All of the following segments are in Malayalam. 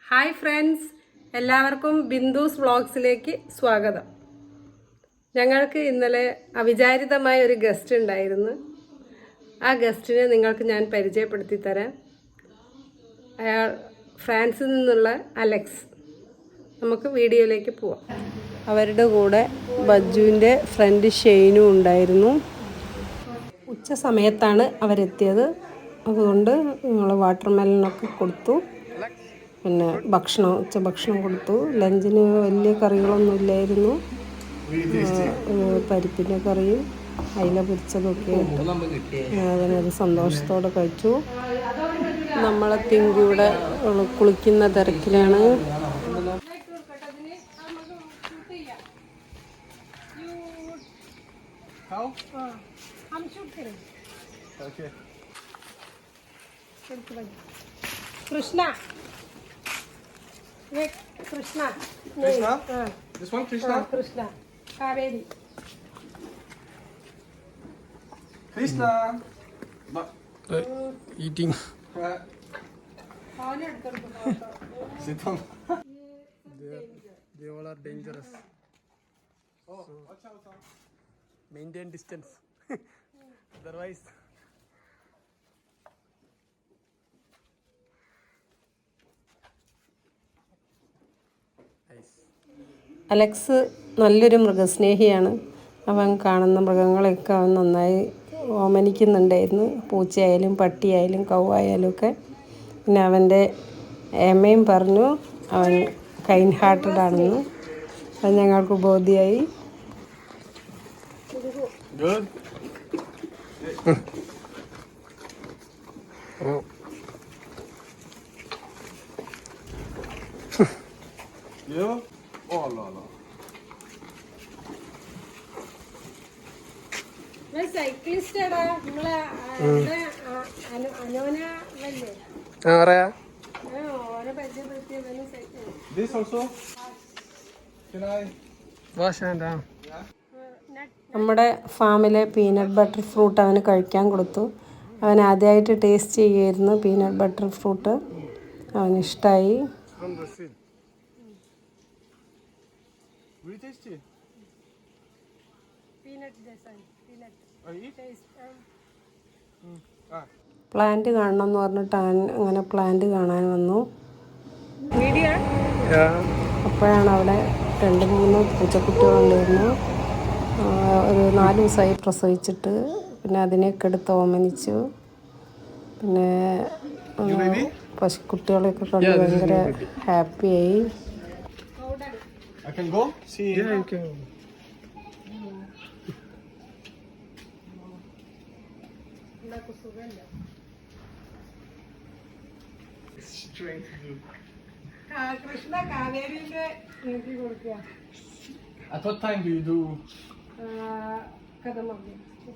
ഹായ് ഫ്രണ്ട്സ്, എല്ലാവർക്കും ബിന്ദുസ് വ്ളോഗ്സിലേക്ക് സ്വാഗതം. ഞങ്ങൾക്ക് ഇന്നലെ അവിചാരിതമായ ഒരു ഗസ്റ്റ് ഉണ്ടായിരുന്നു. ആ ഗസ്റ്റിനെ നിങ്ങൾക്ക് ഞാൻ പരിചയപ്പെടുത്തി തരാം. അയാൾ ഫ്രാൻസിൽ നിന്നുള്ള അലക്സ്. നമുക്ക് വീഡിയോയിലേക്ക് പോവാം. അവരുടെ കൂടെ ബജ്ജുവിൻ്റെ ഫ്രണ്ട് ഷെയ്നും ഉണ്ടായിരുന്നു. ഉച്ച സമയത്താണ് അവരെത്തിയത്. അതുകൊണ്ട് ഞങ്ങൾ വാട്ടർമെലനൊക്കെ കൊടുത്തു. പിന്നെ ഉച്ചഭക്ഷണം കൊടുത്തു. ലഞ്ചിന് വലിയ കറികളൊന്നും ഇല്ലായിരുന്നു. പരിപ്പിൻ്റെ കറിയും അയില പൊരിച്ചതൊക്കെ അതിനത് സന്തോഷത്തോടെ കഴിച്ചു. നമ്മളെ തിങ്കിവിടെ കുളിക്കുന്ന തിരക്കിലാണ്. Krishna Krishna. Krishna? This one, Krishna? Krishna. Kaveri. Krishna. Eating. Sit down. They all are dangerous. Oh, watch out. Maintain distance. Otherwise. Alex നല്ലൊരു മൃഗസ്നേഹിയാണ്. അവൻ കാണുന്ന മൃഗങ്ങളെയൊക്കെ അവൻ നന്നായി ഓമനിക്കുന്നുണ്ടായിരുന്നു. പൂച്ചയായാലും പട്ടിയായാലും കൗവായാലും ഒക്കെ. പിന്നെ അവൻ്റെ എമ്മയും പറഞ്ഞു അവൻ കൈൻഡ് ഹാർട്ടഡ് ആണെന്ന്. അത് ഞങ്ങൾക്ക് ബോധ്യമായി. Good. Oh. You? Oh, no, no. സൈക്ലിസ്റ്റാടാ നിങ്ങളെ അനോനല്ലേ പറയാ ഓനെ പരിചയപ്പെടുത്തിയതിന് cycle. This also? Can I? Wash hand. നമ്മുടെ ഫാമിലെ പീനട്ട് ബട്ടർ ഫ്രൂട്ട് അവന് കഴിക്കാൻ കൊടുത്തു. അവൻ ആദ്യമായിട്ട് ടേസ്റ്റ് ചെയ്യുമായിരുന്നു പീനട്ട് ബട്ടർ ഫ്രൂട്ട്. അവന് ഇഷ്ടമായി. Very tasty. പ്ലാന്റ് കാണണം എന്ന് പറഞ്ഞിട്ട് അങ്ങനെ പ്ലാന്റ് കാണാൻ വന്നു. അപ്പോഴാണ് അവിടെ 2-3 പൂച്ചക്കുട്ടികളുണ്ടായിരുന്നു. ഒരു 4 ദിവസമായി പ്രസവിച്ചിട്ട്. പിന്നെ അതിനെയൊക്കെ എടുത്ത് ഓമനിച്ചു. പിന്നെ പശുക്കുട്ടികളെയൊക്കെ കണ്ട് ഭയങ്കര ഹാപ്പിയായി. I can go? See? Yeah, you can. Strength to do. Krishna കാവേരിന്റെ നീട്ടി കൊടുക്കുക. At what time do you do?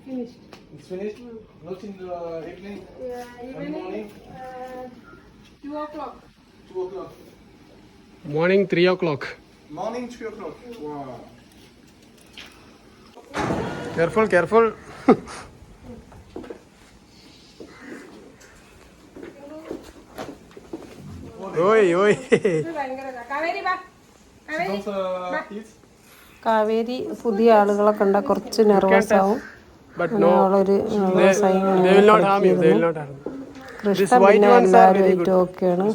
Finished. It's finished? Not in the evening? Evening, morning? 2 o'clock. 2 o'clock. Morning 3 o'clock. Morning 3 o'clock. Wow. Careful, careful. Oi, oi. Kaveri പുതിയ ആളുകളെ കണ്ട കുറച്ച് നെർവസ് ആവും. കൃഷ്ണ പിന്നെ എല്ലാവരുമായിട്ടും ഓക്കെയാണ്.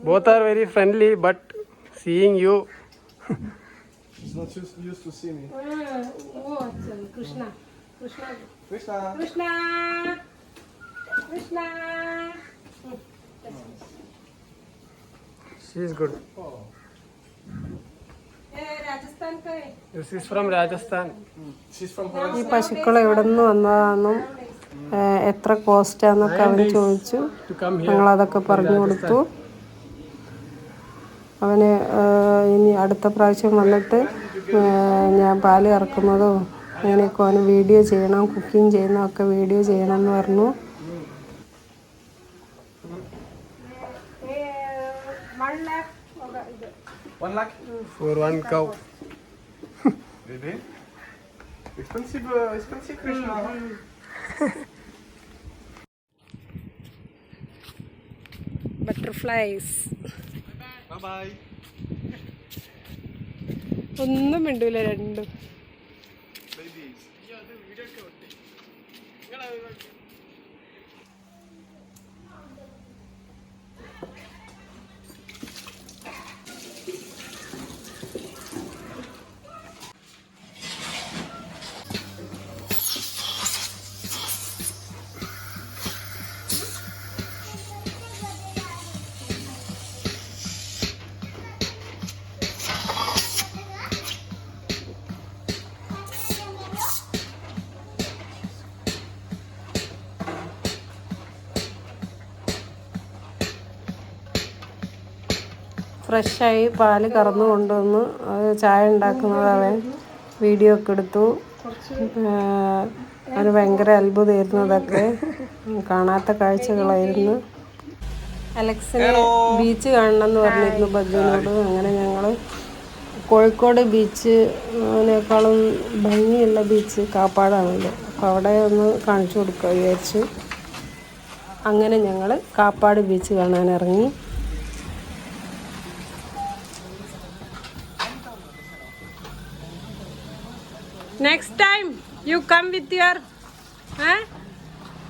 Both are very friendly, but seeing you. He's not used to see me. Krishna. Krishna. Krishna. Krishna. She is good. Oh. Rajasthan ka hai. This is from Rajasthan. She's from ഈ Rajasthan. പശുക്കൾ എവിടെ നിന്ന് വന്നതാണെന്നും എത്ര കോസ്റ്റാന്നൊക്കെ അവൻ ചോദിച്ചു. ഞങ്ങളതൊക്കെ പറഞ്ഞു കൊടുത്തു. അവന് ഇനി അടുത്ത പ്രാവശ്യം വന്നിട്ട് ഞാൻ പാല് കറക്കുന്നതും അങ്ങനെയൊക്കെ അവന് വീഡിയോ ചെയ്യണം, കുക്കിംഗ് ചെയ്യുന്നതൊക്കെ വീഡിയോ ചെയ്യണം എന്ന് പറഞ്ഞു. 1 lakh? For one cow. Really? Expensive Krishna. Butterflies. Bye. ഒന്നും മിണ്ടൂല രണ്ടും. Babies. ഫ്രഷായി പാല് കറന്നു കൊണ്ടുവന്ന് അത് ചായ ഉണ്ടാക്കുന്നത് അവൻ വീഡിയോ ഒക്കെ എടുത്തു. അവന് ഭയങ്കര അത്ഭുതമായിരുന്നു. അതൊക്കെ കാണാത്ത കാഴ്ചകളായിരുന്നു. അലക്സിന് ബീച്ച് കാണണം എന്ന് പറഞ്ഞിരുന്നു ബജ്ജുവിനോട്. അങ്ങനെ ഞങ്ങൾ കോഴിക്കോട് ബീച്ചിനേക്കാളും ഭംഗിയുള്ള ബീച്ച് കാപ്പാടാണല്ലോ, അപ്പോൾ അവിടെ ഒന്ന് കാണിച്ചു കൊടുക്കുക വിചാരിച്ചു. അങ്ങനെ ഞങ്ങൾ കാപ്പാട് ബീച്ച് കാണാൻ ഇറങ്ങി. Next time you come with your,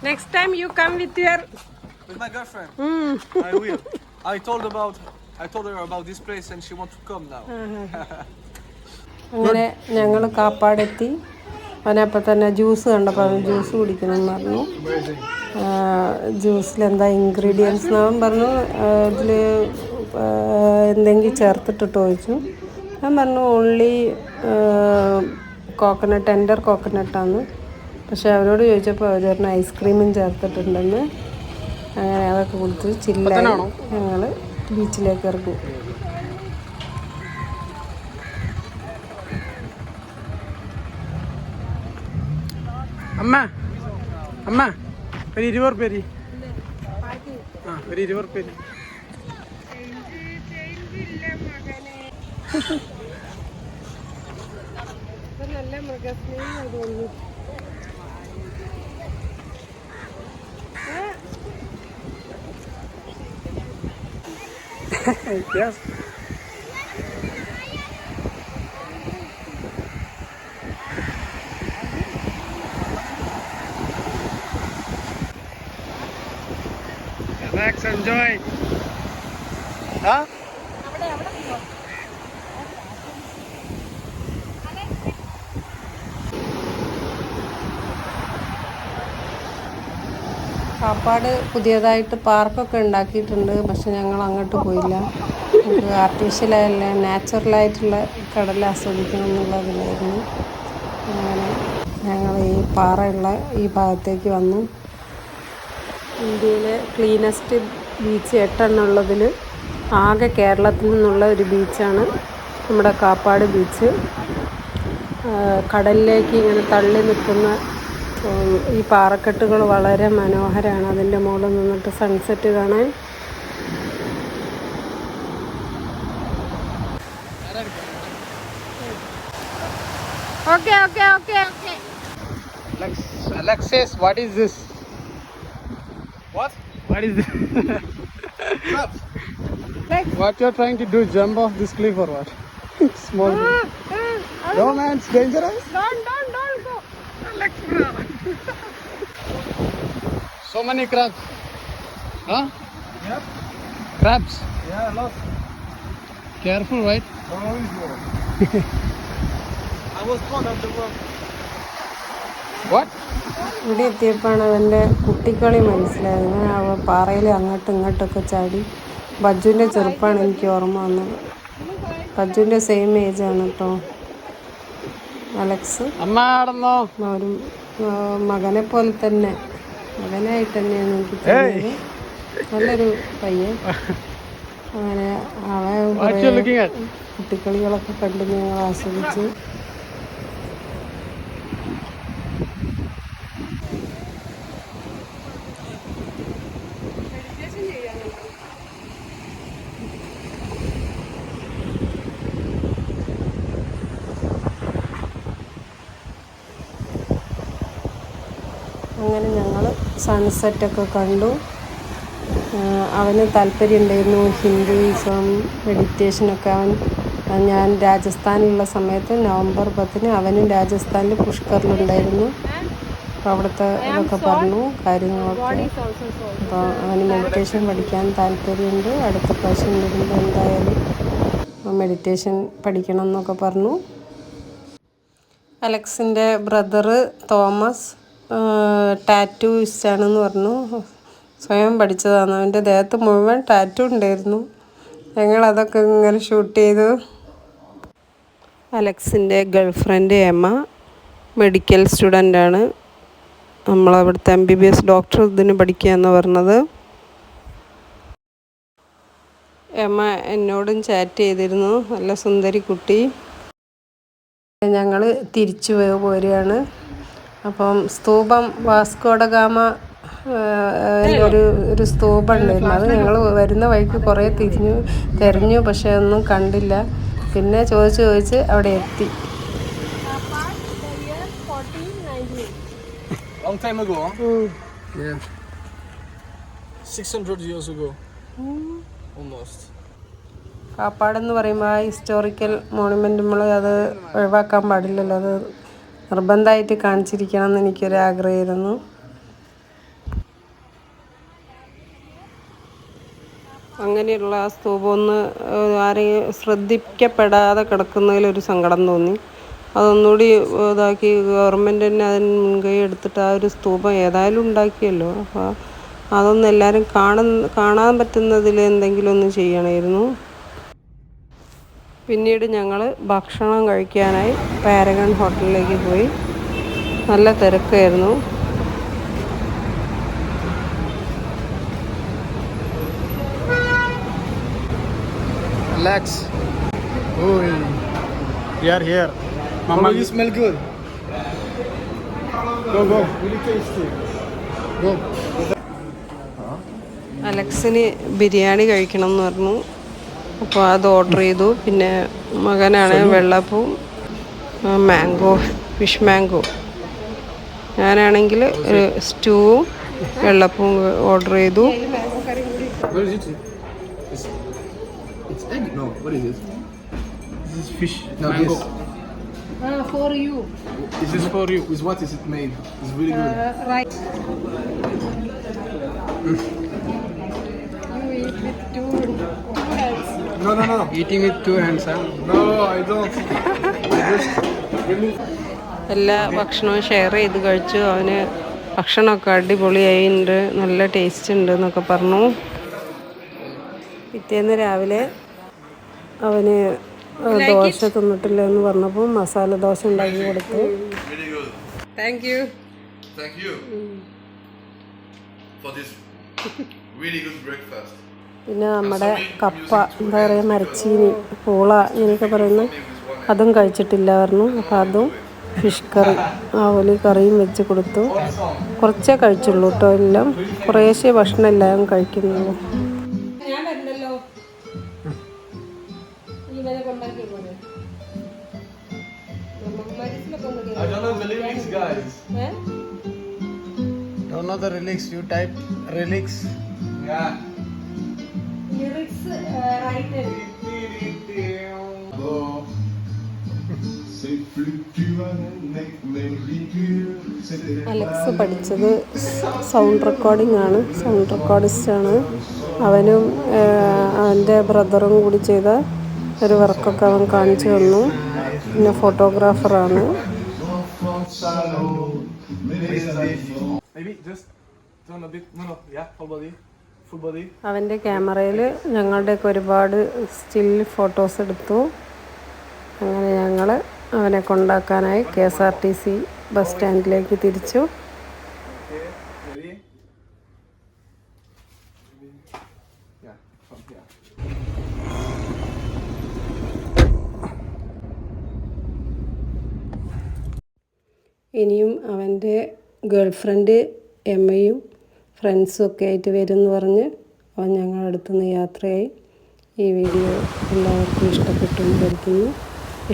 next time you come with your. With my girlfriend. I will. I told her about this place and she wants to come now. അങ്ങനെ ഞങ്ങൾ കാപ്പാടെത്തി. അവനപ്പോൾ തന്നെ ജ്യൂസ് കണ്ടപ്പോൾ അവൻ ജ്യൂസ് കുടിക്കണമെന്ന് പറഞ്ഞു. ജ്യൂസിൽ എന്താ ഇൻഗ്രീഡിയൻസ് എന്നവൻ പറഞ്ഞു. ഇതിൽ എന്തെങ്കിലും ചേർത്തിട്ടിട്ട് ചോദിച്ചു. ഞാൻ പറഞ്ഞു ഓൺലി കോക്കനട്ട്, ടെൻഡർ കോക്കനട്ടാണ്. പക്ഷെ അവരോട് ചോദിച്ചപ്പോൾ അവർ പറഞ്ഞു ഐസ്ക്രീമും ചേർത്തിട്ടുണ്ടെന്ന്. അങ്ങനെ അതൊക്കെ കുടിച്ച് ചില്ലായി ഞങ്ങൾ ബീച്ചിലേക്ക് ഇറങ്ങി. അമ്മ ഒരു 20 പേര്. ഒരു 20 പേര്. നല്ല മൃഗസ്നേഹം തോന്നുന്നു. Yes. Relax, enjoy. Huh? Kappad പുതിയതായിട്ട് പാർക്കൊക്കെ ഉണ്ടാക്കിയിട്ടുണ്ട്. പക്ഷെ ഞങ്ങൾ അങ്ങോട്ട് പോയില്ല. നമുക്ക് ആർട്ടിഫിഷ്യലായല്ല നാച്ചുറലായിട്ടുള്ള കടൽ ആസ്വദിക്കണം എന്നുള്ളതിലായിരുന്നു. അങ്ങനെ ഞങ്ങൾ ഈ പാറയുള്ള ഈ ഭാഗത്തേക്ക് വന്നു. ഇന്ത്യയിലെ ക്ലീനസ്റ്റ് ബീച്ച് 8 ഉള്ളതിൽ ആകെ കേരളത്തിൽ നിന്നുള്ള ഒരു ബീച്ചാണ് നമ്മുടെ കാപ്പാട് ബീച്ച്. കടലിലേക്ക് ഇങ്ങനെ തള്ളി നിൽക്കുന്ന ഈ പാറക്കെട്ടുകൾ വളരെ മനോഹരമാണ്. അതിൻ്റെ മുകളിൽ നിന്നിട്ട് സൺസെറ്റ് കാണാൻ. Okay. Alexis, what is this? What? What is this? Crabs. What you're trying to do? Jump off this cliff or what? Small. No man, it's dangerous. Don't go. So many crabs. Huh? Yep. Crabs. Yeah, a lot. Careful, right? I was part of the world. What? ഇവിടെ എത്തിയപ്പോഴാണ് അവൻ്റെ കുട്ടിക്കളി മനസ്സിലായത്. അവൻ പാറയിൽ അങ്ങോട്ടും ഇങ്ങോട്ടൊക്കെ ചാടി. ബജ്ജുവിൻ്റെ ചെറുപ്പമാണ് എനിക്ക് ഓർമ്മ വന്നത്. ബജ്ജുവിൻ്റെ സെയിം ഏജാണ് കേട്ടോ അലക്സ്. അമ്മ ആടുന്നോ? ഒരു മകനെ പോലെ തന്നെ, മകനായിട്ട് തന്നെയാണ് എനിക്ക് തോന്നിയത്. നല്ലൊരു പയ്യൻ. അങ്ങനെ അവൻ കുട്ടിക്കളികളൊക്കെ കണ്ട് ഞങ്ങൾ ആസ്വദിച്ചു. അങ്ങനെ ഞങ്ങൾ സൺസെറ്റൊക്കെ കണ്ടു. അവന് താല്പര്യമുണ്ടായിരുന്നു ഹിന്ദുയിസം മെഡിറ്റേഷനൊക്കെ. ഞാൻ രാജസ്ഥാനിലുള്ള സമയത്ത് നവംബർ 10 അവനും രാജസ്ഥാനിൽ പുഷ്കറിലുണ്ടായിരുന്നു. അപ്പോൾ അവിടുത്തെ ഇതൊക്കെ പറഞ്ഞു കാര്യങ്ങളൊക്കെ. അപ്പോൾ അവന് മെഡിറ്റേഷൻ പഠിക്കാൻ താല്പര്യമുണ്ട്. അടുത്ത പ്രാവശ്യം വരുമ്പോൾ എന്തായാലും മെഡിറ്റേഷൻ പഠിക്കണം എന്നൊക്കെ പറഞ്ഞു. അലക്സിൻ്റെ ബ്രദറ് തോമസ് ടാറ്റൂയിസ്റ്റാണെന്ന് പറഞ്ഞു. സ്വയം പഠിച്ചതാണ്. അവൻ്റെ ദേഹത്ത് മുഴുവൻ ടാറ്റു ഉണ്ടായിരുന്നു. ഞങ്ങളതൊക്കെ ഇങ്ങനെ ഷൂട്ട് ചെയ്തു. അലക്സിൻ്റെ ഗേൾഫ്രണ്ട് എമ്മ മെഡിക്കൽ സ്റ്റുഡൻ്റാണ്. നമ്മളവിടുത്തെ MBBS ഡോക്ടർ ഇതിന് പഠിക്കുകയെന്ന് പറഞ്ഞത്. എമ്മ എന്നോടും ചാറ്റ് ചെയ്തിരുന്നു. നല്ല സുന്ദരി കുട്ടി. ഞങ്ങൾ തിരിച്ചു പോരുകയാണ്. അപ്പം സ്തൂപം വാസ്കോഡഗാമ ഒരു സ്തൂപം ഉണ്ടായിരുന്നു. അത് ഞങ്ങൾ വരുന്ന വഴിക്ക് കുറേ തിരഞ്ഞു, പക്ഷെ ഒന്നും കണ്ടില്ല. പിന്നെ ചോദിച്ച് അവിടെ എത്തി. Long time ago, huh? Yeah. 600 years ago. Almost. കാപ്പാടെന്ന് പറയുമ്പോൾ ആ ഹിസ്റ്റോറിക്കൽ മോണുമെൻ്റ് നമ്മൾ അത് ഒഴിവാക്കാൻ പാടില്ലല്ലോ. അത് നിർബന്ധമായിട്ട് കാണിച്ചിരിക്കണം എന്ന് എനിക്കൊരു ആഗ്രഹമായിരുന്നു. അങ്ങനെയുള്ള ആ സ്തൂപം ഒന്ന് ആരെയും ശ്രദ്ധിക്കപ്പെടാതെ കിടക്കുന്നതിലൊരു സങ്കടം തോന്നി. അതൊന്നുകൂടി ഇതാക്കി ഗവൺമെൻറ് തന്നെ അതിന് മുൻകൈ എടുത്തിട്ട് ആ ഒരു സ്തൂപം ഏതായാലും ഉണ്ടാക്കിയല്ലോ. അപ്പോൾ അതൊന്നും എല്ലാവരും കാണാൻ പറ്റുന്നതിൽ എന്തെങ്കിലും ഒന്ന് ചെയ്യണമായിരുന്നു. പിന്നീട് ഞങ്ങൾ ഭക്ഷണം കഴിക്കാനായി പാരഗൺ ഹോട്ടലിലേക്ക് പോയി. നല്ല തിരക്കായിരുന്നു. Relax. Oh, we are here. Mama, You smell good. go. Really tasty. Go. അലക്സിന് biryani കഴിക്കണം എന്ന് പറഞ്ഞു. അപ്പോൾ അത് ഓർഡർ ചെയ്തു. പിന്നെ മകനാണ് വെള്ളപ്പവും മാംഗോ, ഫിഷ് മാംഗോ. ഞാനാണെങ്കിൽ ഒരു സ്റ്റൂവും വെള്ളപ്പവും ഓർഡർ ചെയ്തു. What is it? It's egg? No, what is it? This is fish. No, Mango. For you. This is for you. With what is it made? It's really good. Right. You eat with two hands. No. Eating with 2 hands, huh? No, I don't. I just remove. എല്ലാ ഭക്ഷണവും ഷെയർ ചെയ്ത് കഴിച്ചു. അവന് ഭക്ഷണമൊക്കെ അടിപൊളിയായിട്ടുണ്ട്, നല്ല ടേസ്റ്റ് ഉണ്ട് എന്നൊക്കെ പറഞ്ഞു. പിറ്റേന്ന് രാവിലെ അവന് ദോശ തിന്നിട്ടില്ല എന്ന് പറഞ്ഞപ്പോൾ മസാല ദോശ ഉണ്ടാക്കി കൊടുത്തു. Thank you for this really good breakfast. പിന്നെ നമ്മുടെ കപ്പ, എന്താ പറയുക, മരച്ചീനി, പൂള ഇങ്ങനെയൊക്കെ പറയുന്ന അതും കഴിച്ചിട്ടില്ല പറഞ്ഞു. അപ്പോൾ അതും ഫിഷ് കറി, ആവോലി കറിയും വെച്ച് കൊടുത്തു. കുറച്ചേ കഴിച്ചുള്ളൂ കേട്ടോ. എല്ലാം കുറേശ്ശേ ഭക്ഷണം എല്ലാവരും കഴിക്കുന്നുള്ളൂ. I don't know the lyrics, guys. Don't know the relics. You type relics. Yeah. Alex പഠിച്ചത് സൗണ്ട് റെക്കോർഡിംഗ് ആണ്, സൗണ്ട് റെക്കോർഡിസ്റ്റാണ്. അവനും അവൻ്റെ ബ്രദറും കൂടി ചെയ്ത ഒരു വർക്കൊക്കെ അവൻ കാണിച്ചു തന്നു. പിന്നെ ഫോട്ടോഗ്രാഫറാണ്. Maybe just turn a bit. No. Yeah, full body. അവൻ്റെ ക്യാമറയിൽ ഞങ്ങളുടെയൊക്കെ ഒരുപാട് സ്റ്റിൽ ഫോട്ടോസ് എടുത്തു. അങ്ങനെ ഞങ്ങൾ അവനെ കൊണ്ടാക്കാനായി KSRTC ബസ് സ്റ്റാൻഡിലേക്ക് തിരിച്ചു. Okay, ready? Yeah, from here. ഇനിയും അവൻ്റെ ഗേൾഫ്രണ്ട് എമ്മയും ഫ്രണ്ട്സും ഒക്കെ ആയിട്ട് വരുമെന്ന് പറഞ്ഞ് അവൻ ഞങ്ങളുടെ അടുത്തുനിന്ന് യാത്രയായി. ഈ വീഡിയോ എല്ലാവർക്കും ഇഷ്ടപ്പെട്ടു എന്ന് കരുതുന്നു.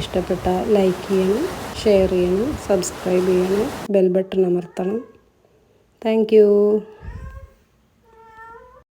ഇഷ്ടപ്പെട്ടാൽ ലൈക്ക് ചെയ്യണം, ഷെയർ ചെയ്യണം, സബ്സ്ക്രൈബ് ചെയ്യണം, ബെൽ ബട്ടൺ അമർത്തണം. Thank U.